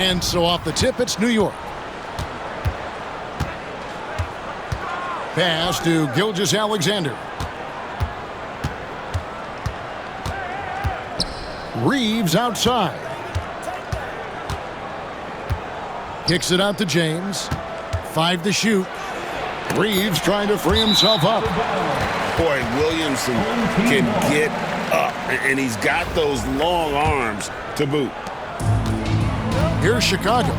And so off the tip, it's New York. Pass to Gilgeous-Alexander. Reeves outside. Kicks it out to James. 5 to shoot. Reeves trying to free himself up. Boy, Williamson can get up, and he's got those long arms to boot. Here's Chicago.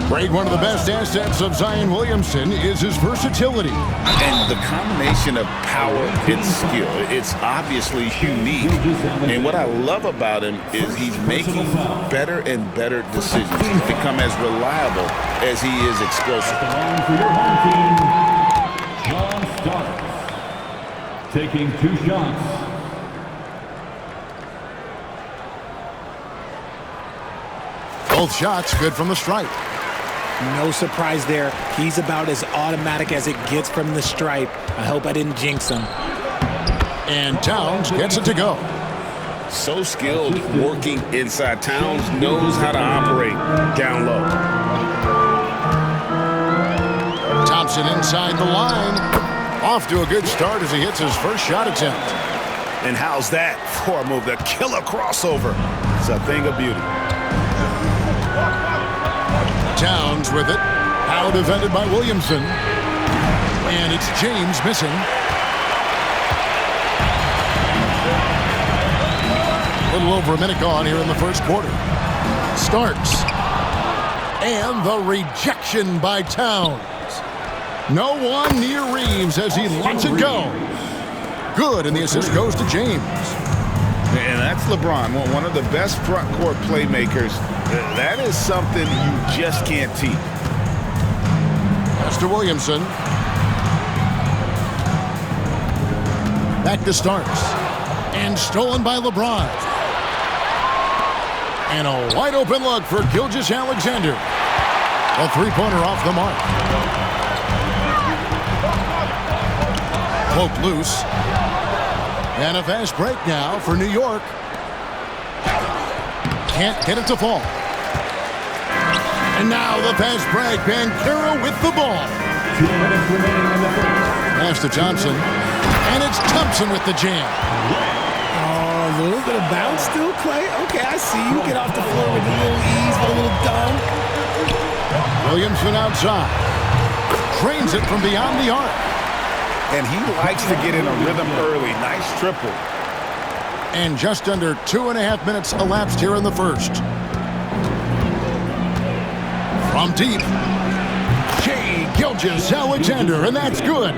Grade one of the best assets of Zion Williamson is his versatility. And the combination of power and skill, it's obviously unique. And what I love about him is he's making better and better decisions. He's become as reliable as he is explosive. For your home team, John Starks, taking 2 shots. Both shots good from the stripe. No surprise there. He's about as automatic as it gets from the stripe. I hope I didn't jinx him. And Towns gets it to go. So skilled working inside. Towns knows how to operate down low. Thompson inside the line. Off to a good start as he hits his first shot attempt. And how's that for a move? The killer crossover. It's a thing of beauty. Towns with it. Now defended by Williamson. And it's James missing. A little over a minute gone here in the first quarter. Starks. And the rejection by Towns. No one near Reeves as he lets it go. Good, and the assist goes to James. And that's LeBron, one of the best front court playmakers. That is something you just can't teach. Pass to Williamson. Back to Starks. And stolen by LeBron. And a wide open look for Gilgeous-Alexander. A three-pointer off the mark. Poke loose. And a fast break now for New York. Can't get it to fall. And now the fast break. Banchero with the ball. 2 minutes remaining on the first. Pass to Thompson. And it's Thompson with the jam. Oh, a little bit of bounce still, Clay. Okay, I see you. Get off the floor with a little ease, with a little dunk. Williamson outside. Trains it from beyond the arc. And he likes to get in a rhythm early. Nice triple. And just under 2.5 minutes elapsed here in the first. From deep, Shai Gilgeous-Alexander, and that's good.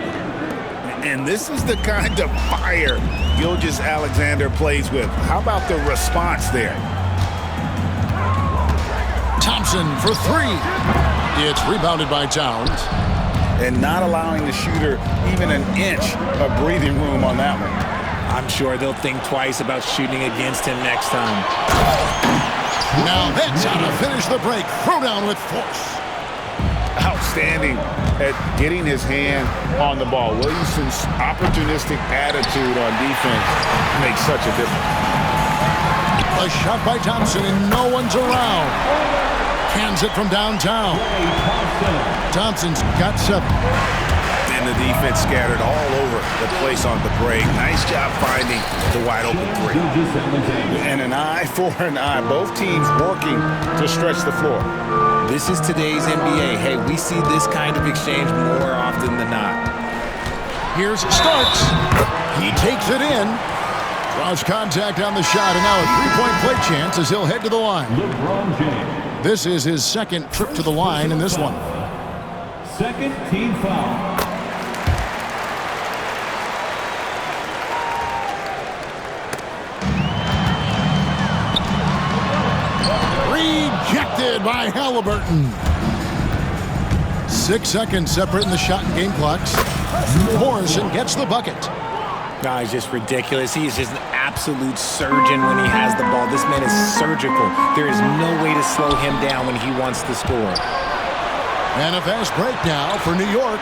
And this is the kind of fire Gilgeous-Alexander plays with. How about the response there? Thompson for 3. It's rebounded by Towns. And not allowing the shooter even an inch of breathing room on that one. I'm sure they'll think twice about shooting against him next time. Now that's how to finish the break. Throw down with force. Outstanding at getting his hand on the ball. Williamson's opportunistic attitude on defense makes such a difference. A shot by Thompson and no one's around. Hands it from downtown. Thompson's got 7. And the defense scattered all over the place on the break. Nice job finding the wide open 3. And an eye for an eye. Both teams working to stretch the floor. This is today's NBA. Hey, we see this kind of exchange more often than not. Here's Starks. He takes it in. Draws contact on the shot, and now a 3-point play chance as he'll head to the line. LeBron James. This is his second trip to the line in this one. Second team foul. Rejected by Halliburton. 6 seconds separating the shot and game clocks. Morrison gets the bucket. No, he's just ridiculous. He is just an absolute surgeon when he has the ball. This man is surgical. There is no way to slow him down when he wants to score. And a fast break now for New York.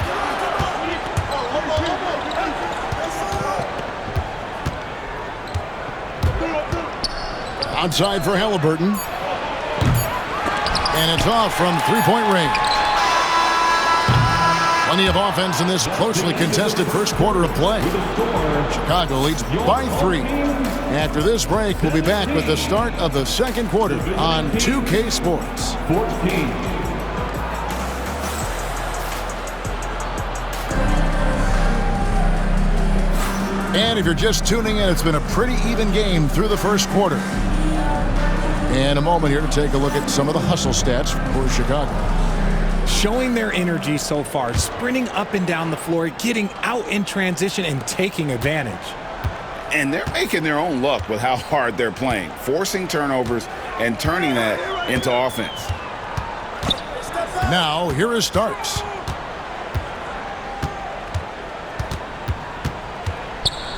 Outside for Halliburton. And it's off from three-point range. Plenty of offense in this closely contested first quarter of play. Chicago leads by 3. After this break, we'll be back with the start of the second quarter on 2K Sports. 14. And if you're just tuning in, it's been a pretty even game through the first quarter. And a moment here to take a look at some of the hustle stats for Chicago. Showing their energy so far, sprinting up and down the floor, getting out in transition, and taking advantage. And they're making their own luck with how hard they're playing, forcing turnovers and turning that into offense. Now, here is Starks.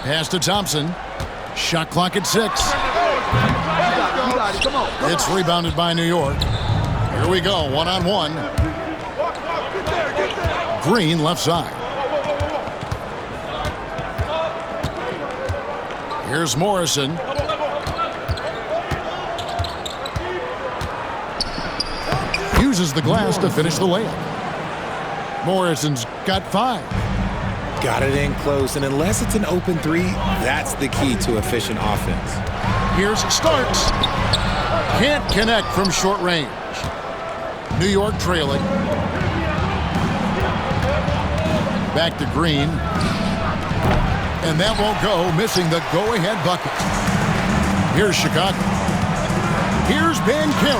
Pass to Thompson. Shot clock at 6. It's rebounded by New York. Here we go, one-on-one. Green left side. Here's Morrison. Uses the glass to finish the layup. Morrison's got 5. Got it in close, and unless it's an open 3, that's the key to efficient offense. Here's Starks. Can't connect from short range. New York trailing. Back to Green. And that won't go, missing the go-ahead bucket. Here's Chicago. Here's Banchero.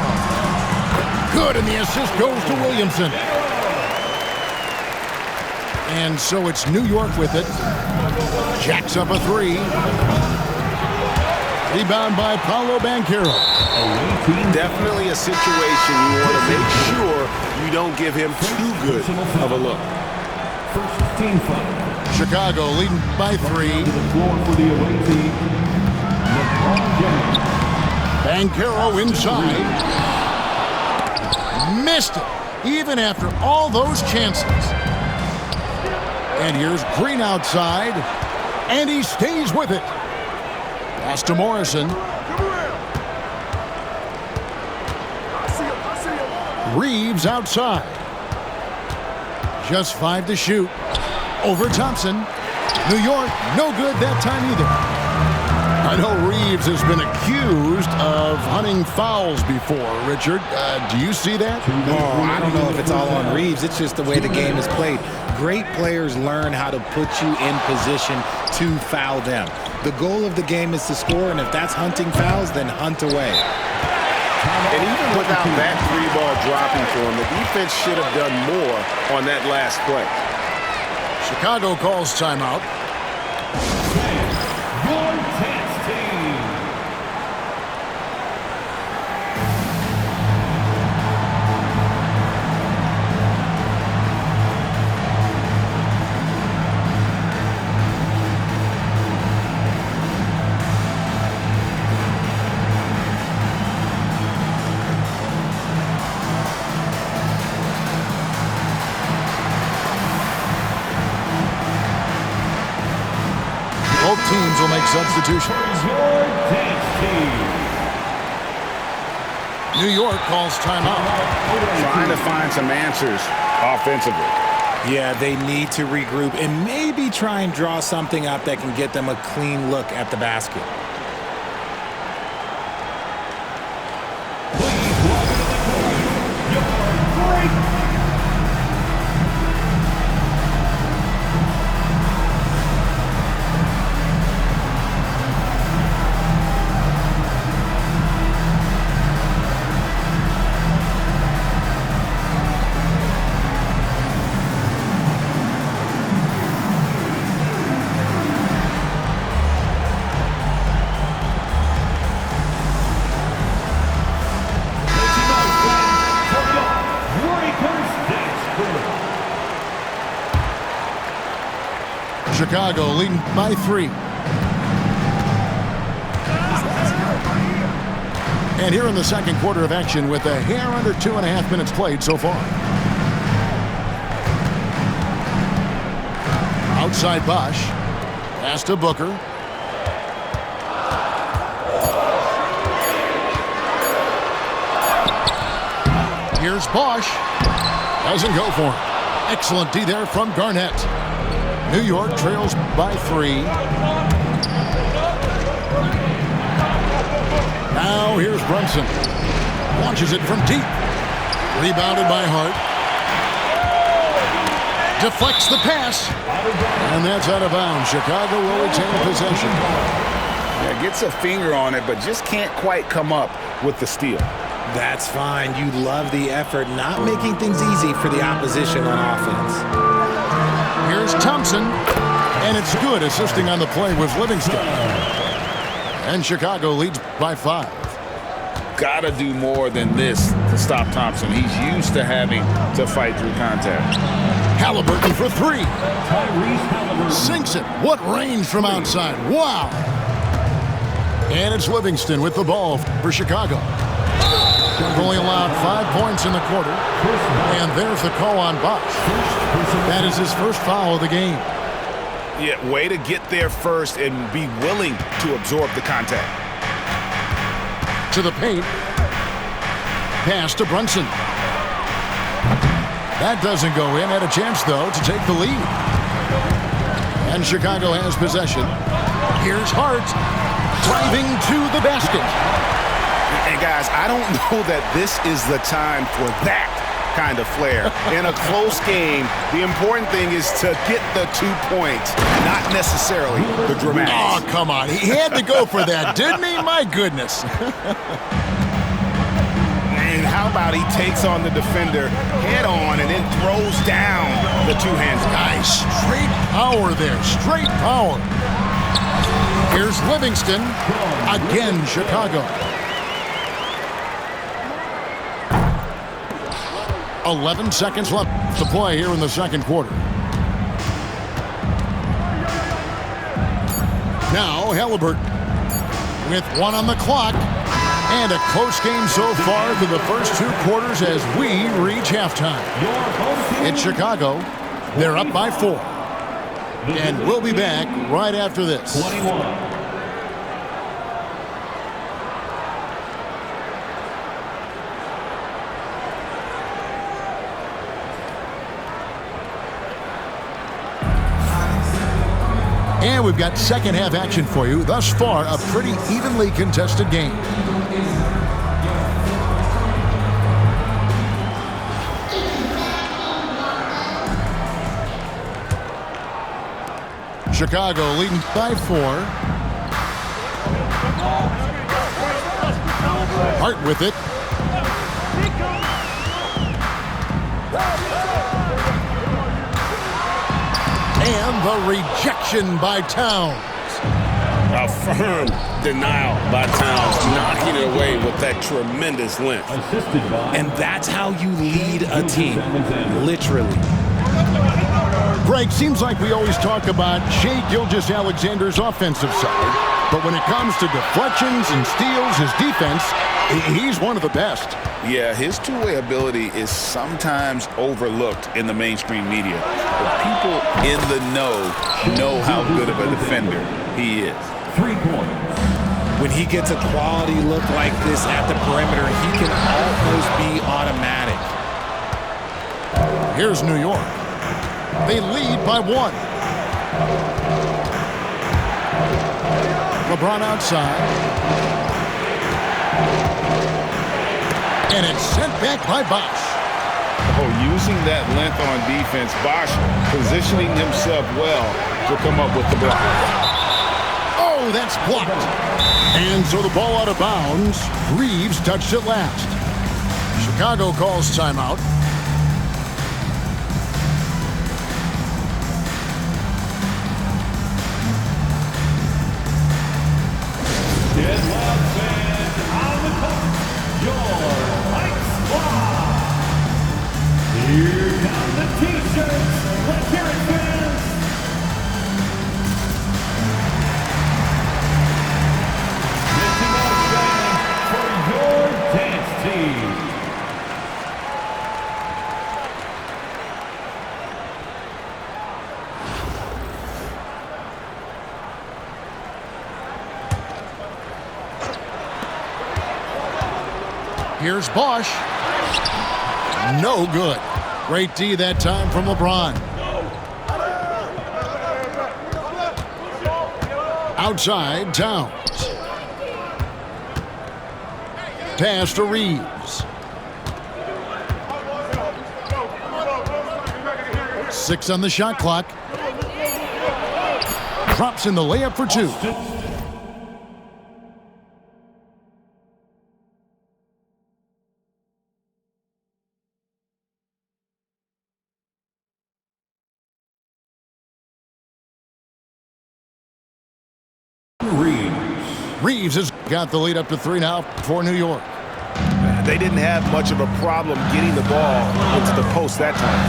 Good, and the assist goes to Williamson. And so it's New York with it. Jacks up a 3. Rebound by Paolo Banchero. Definitely a situation you want to make sure you don't give him too good of a look. First team foul. Chicago leading by 3. To the floor for the away team, LeBron James. Banchero inside. Missed it, even after all those chances. And here's Green outside, and he stays with it. Pass to Morrison. Reeves outside. Just 5 to shoot. Over Thompson. New York, no good that time either. I know Reeves has been accused of hunting fouls before, Richard. Do you see that? Oh, I don't know if it's all on Reeves. It's just the way the game is played. Great players learn how to put you in position to foul them. The goal of the game is to score, and if that's hunting fouls, then hunt away. And even without that 3-ball dropping for him, the defense should have done more on that last play. Chicago calls timeout. Both teams will make substitutions. New York calls timeout. Trying to find some answers offensively. Yeah, they need to regroup and maybe try and draw something up that can get them a clean look at the basket. Chicago leading by 3. And here in the second quarter of action with a hair under 2.5 minutes played so far. Outside Bosch. Pass to Booker. Here's Bosch. Doesn't go for it. Excellent D there from Garnett. New York trails by 3. Now here's Brunson. Launches it from deep. Rebounded by Hart. Deflects the pass. And that's out of bounds. Chicago will retain possession. Yeah, gets a finger on it, but just can't quite come up with the steal. That's fine. You love the effort, not making things easy for the opposition on offense. Here's Thompson, and it's good. Assisting on the play was Livingston. And Chicago leads by 5. Gotta do more than this to stop Thompson. He's used to having to fight through contact. Halliburton for 3. Tyrese Halliburton. Sinks it. What range from outside. Wow. And it's Livingston with the ball for Chicago. Only allowed 5 points in the quarter. And there's the call on Bosch. That is his first foul of the game. Yeah, way to get there first and be willing to absorb the contact. To the paint. Pass to Brunson. That doesn't go in. Had a chance, though, to take the lead. And Chicago has possession. Here's Hart. Driving to the basket. And guys, I don't know that this is the time for that kind of flair. In a close game, the important thing is to get the 2 points, not necessarily the dramatics. Oh, come on. He had to go for that, didn't he? My goodness. And how about he takes on the defender head on and then throws down the two-hands. Nice. Straight power there. Straight power. Here's Livingston. Again, Chicago. 11 seconds left to play here in the second quarter. Now Halliburton with 1 on the clock. And a close game so far through the first 2 quarters as we reach halftime. It's Chicago. They're up by 4. And we'll be back right after this. 21. And we've got second half action for you. Thus far, a pretty evenly contested game. Chicago leading by 4. Hart with it. And the rejection by Towns. A firm denial by Towns, knocking it away with that tremendous length. Assisted by. And that's how you lead a team, literally. Greg, seems like we always talk about Shai Gilgeous-Alexander's offensive side, but when it comes to deflections and steals, his defense, he's one of the best. Yeah, his two-way ability is sometimes overlooked in the mainstream media. But people in the know how good of a defender he is. 3 points. When he gets a quality look like this at the perimeter, he can almost be automatic. Here's New York. They lead by 1. LeBron outside. And it's sent back by Bosch. Oh, using that length on defense, Bosch positioning himself well to come up with the block. Oh, that's blocked. And so the ball out of bounds. Reeves touched it last. Chicago calls timeout. Get loud, fans. On the court, your Mike Squad. Here come the T-shirts. Let's hear it, fans. Lifting up, fans, for your dance team. Here's Bosch. No good. Great D that time from LeBron. Outside, Towns. Pass to Reeves. 6 on the shot clock. Drops in the layup for 2. Reeves has got the lead up to 3 now for New York. They didn't have much of a problem getting the ball into the post that time.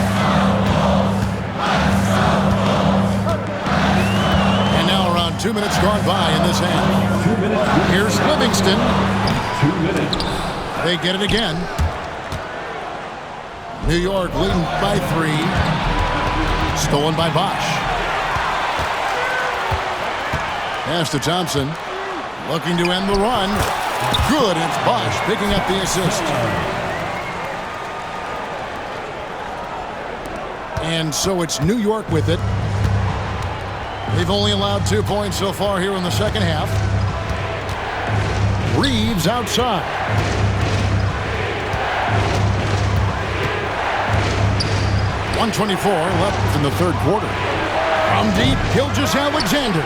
And now around 2 minutes gone by in this half. Here's Livingston. 2 minutes. They get it again. New York leading by 3. Stolen by Bosch. Pass to Thompson. Looking to end the run. Good. It's Bosch picking up the assist. And so it's New York with it. They've only allowed 2 points so far here in the second half. Reeves outside. .124 left in the third quarter. From deep, Gilgeous-Alexander.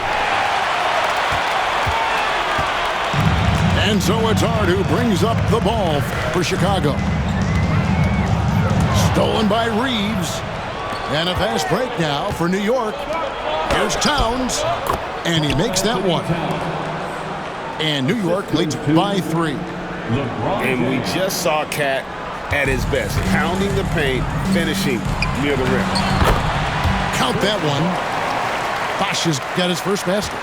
And so it's Hart who brings up the ball for Chicago. Stolen by Reeves. And a fast break now for New York. Here's Towns. And he makes that one. And New York leads by 3. And we just saw Cat at his best. Pounding the paint, finishing near the rim. Count that one. Bosch has got his first basket.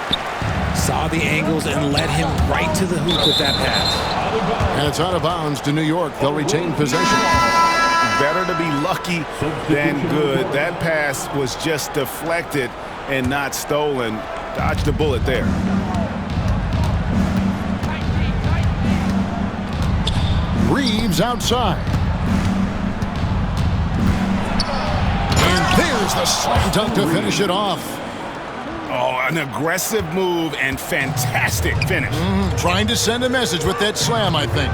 Saw the angles and led him right to the hoop with that pass. And it's out of bounds to New York. They'll retain possession. Better to be lucky than good. That pass was just deflected and not stolen. Dodged a bullet there. Reeves outside. And there's the slam dunk to finish it off. Oh, an aggressive move and fantastic finish. Trying to send a message with that slam, I think.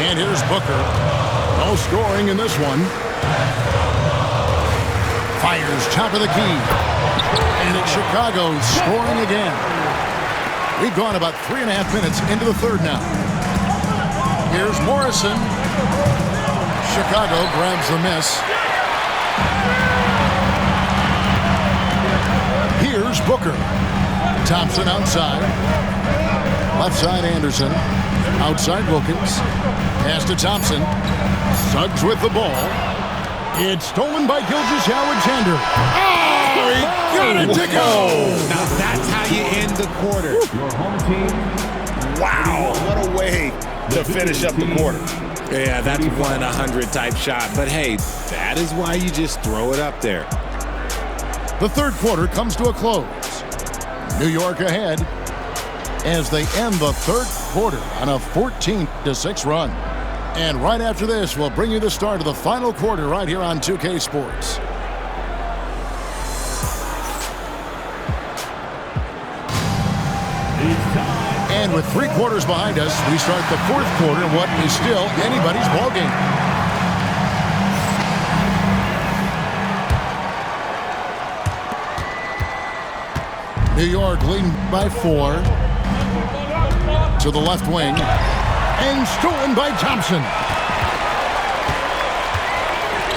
And here's Booker. No scoring in this one. Fires top of the key. And it's Chicago scoring again. We've gone about 3.5 minutes into the third now. Here's Morrison. Chicago grabs the miss. Here's Booker. Thompson outside. Left side Anderson. Outside Wilkins. Pass to Thompson. Suggs with the ball. It's stolen by Gilgeous-Alexander. Oh, he got it to go. Now that's how you end the quarter. Your home team. Wow, what a way to finish up the quarter. Yeah, that's 1-100 type shot. But hey, that is why you just throw it up there. The third quarter comes to a close. New York ahead as they end the third quarter on a 14-6 run. And right after this, we'll bring you the start of the final quarter right here on 2K Sports. And with 3 quarters behind us, we start the fourth quarter in what is still anybody's ballgame. New York leading by 4 to the left wing. And stolen by Thompson.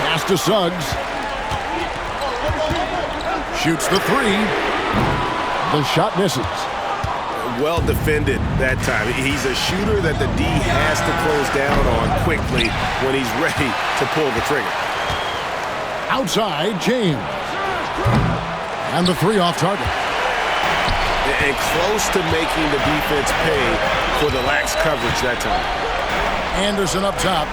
Pass to Suggs. Shoots the 3. The shot misses. Well defended that time. He's a shooter that the D has to close down on quickly when he's ready to pull the trigger. Outside, James. And the 3 off target. And close to making the defense pay for the lax coverage that time. Anderson up top.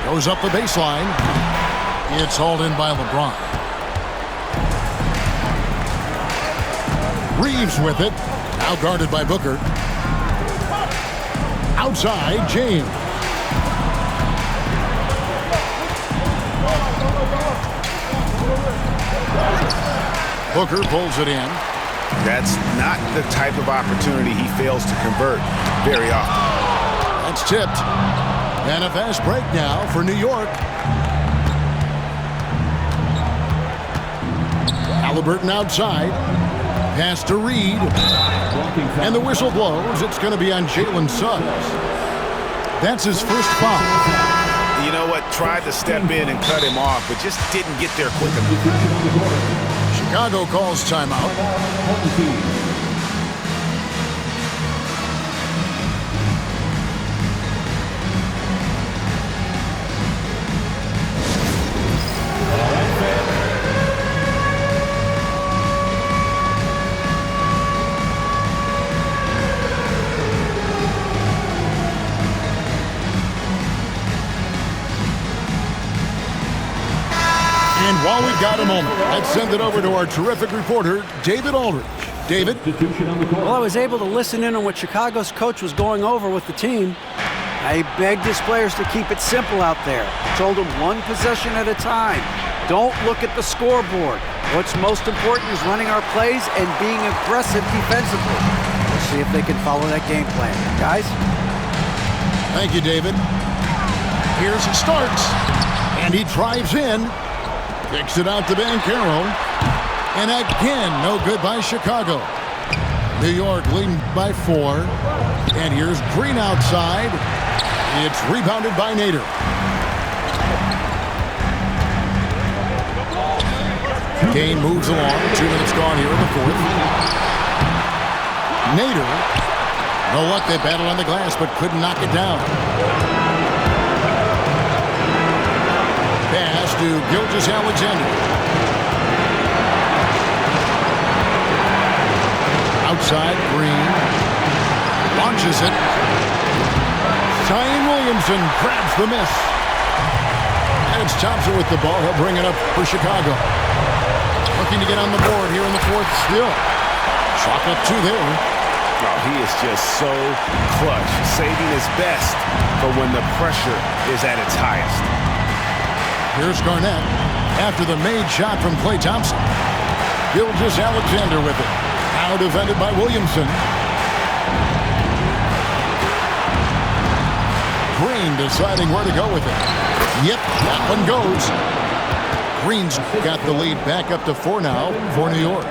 Goes up the baseline. It's hauled in by LeBron. Reeves with it. Now guarded by Booker. Outside, James. Booker pulls it in. That's not the type of opportunity he fails to convert very often. That's tipped. And a fast break now for New York. Halliburton outside. Pass to Reed. And the whistle blows. It's going to be on Jalen Suggs. That's his first foul. You know what? Tried to step in and cut him off, but just didn't get there quick enough. Chicago calls timeout. And while we've got a moment, let's send it over to our terrific reporter, David Aldridge. David? Well, I was able to listen in on what Chicago's coach was going over with the team. I begged his players to keep it simple out there. Told them one possession at a time. Don't look at the scoreboard. What's most important is running our plays and being aggressive defensively. We'll see if they can follow that game plan. Guys? Thank you, David. Here's Starks. And he drives in. Kicks it out to Banchero. And again, no good by Chicago. New York leading by 4. And here's Green outside. It's rebounded by Nader. Game moves along. 2 minutes gone here in the fourth. Nader. No luck, they battled on the glass, but couldn't knock it down. Pass to Gilgeous-Alexander. Outside, Green. Launches it. Zion Williamson grabs the miss. And it's Thompson with the ball. He'll bring it up for Chicago. Looking to get on the board here in the fourth still. Chalk up 2 there. Oh, he is just so clutch, saving his best for when the pressure is at its highest. Here's Garnett after the made shot from Klay Thompson. Gilgeous-Alexander with it. Now defended by Williamson. Green deciding where to go with it. Yep, that one goes. Green's got the lead back up to 4 now for New York.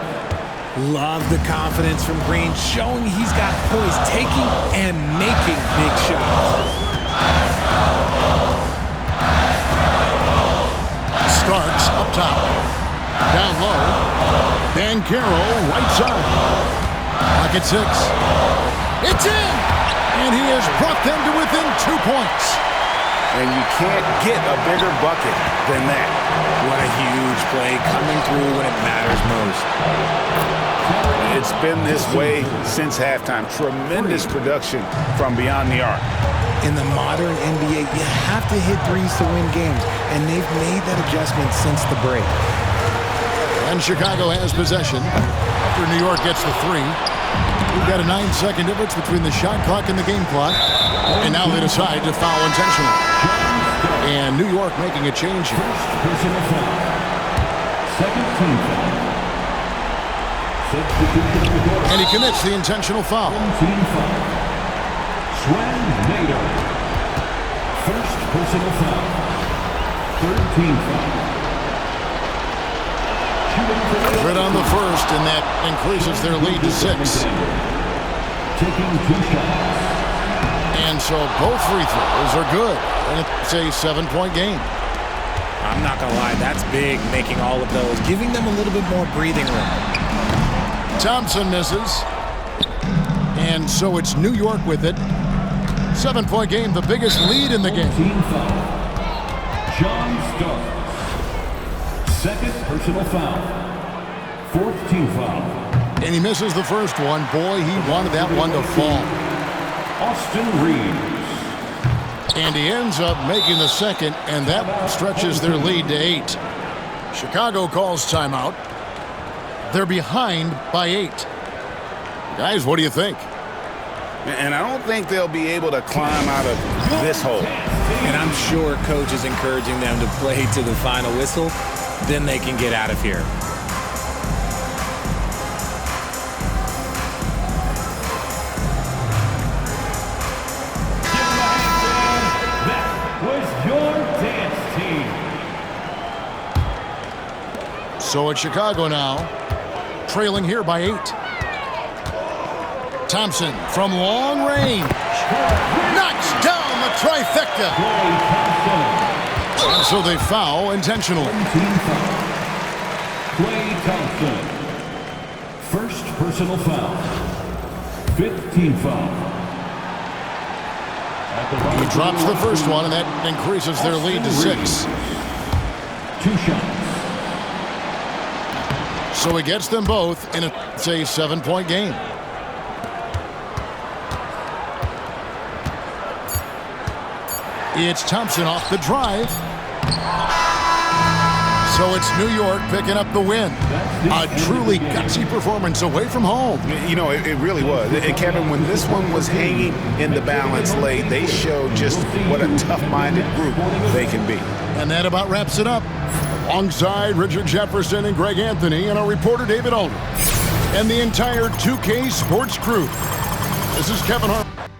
Love the confidence from Green, showing he's got poise, taking and making big shots. Starks up top. Down low. Banchero right side. Pocket 6. It's in! And he has brought them to within 2 points. And you can't get a bigger bucket than that. What a huge play coming through when it matters most. It's been this way since halftime. Tremendous production from beyond the arc. In the modern NBA, you have to hit threes to win games, and they've made that adjustment since the break. And Chicago has possession after New York gets the 3. We've got a 9-second difference between the shot clock and the game clock. And now they decide to foul intentionally. And New York making a change here. Second team foul. And he commits the intentional foul. Team foul. Swen Nader. First personal foul. Third team foul. Right on the first, and that increases their lead to 6. Taking 2 shots. And so both free throws are good. And it's a 7-point game. I'm not going to lie, that's big, making all of those, giving them a little bit more breathing room. Thompson misses. And so it's New York with it. 7-point game, the biggest lead in the game. Team foul. John Starks. Second personal foul. Fourth team foul. And he misses the first one. Boy, he wanted that one to fall. Austin Reeves. And he ends up making the second, and that stretches their lead to 8. Chicago calls timeout. They're behind by 8. Guys, what do you think? And I don't think they'll be able to climb out of this hole. And I'm sure coach is encouraging them to play to the final whistle. Then they can get out of here. That was your dance team. So it's Chicago now, trailing here by 8. Thompson from long range. Knocks down the trifecta. And so they foul intentionally. Klay Thompson. First personal foul. 5th team foul. He drops the first one, and that increases their lead to 6. 2 shots. So he gets them both in a 7-point game. It's Thompson off the drive. So it's New York picking up the win. A truly gutsy performance away from home. You know, it really was. And Kevin, when this one was hanging in the balance late, they showed just what a tough-minded group they can be. And that about wraps it up. Alongside Richard Jefferson and Greg Anthony and our reporter David Aldridge and the entire 2K Sports crew. This is Kevin Harlan.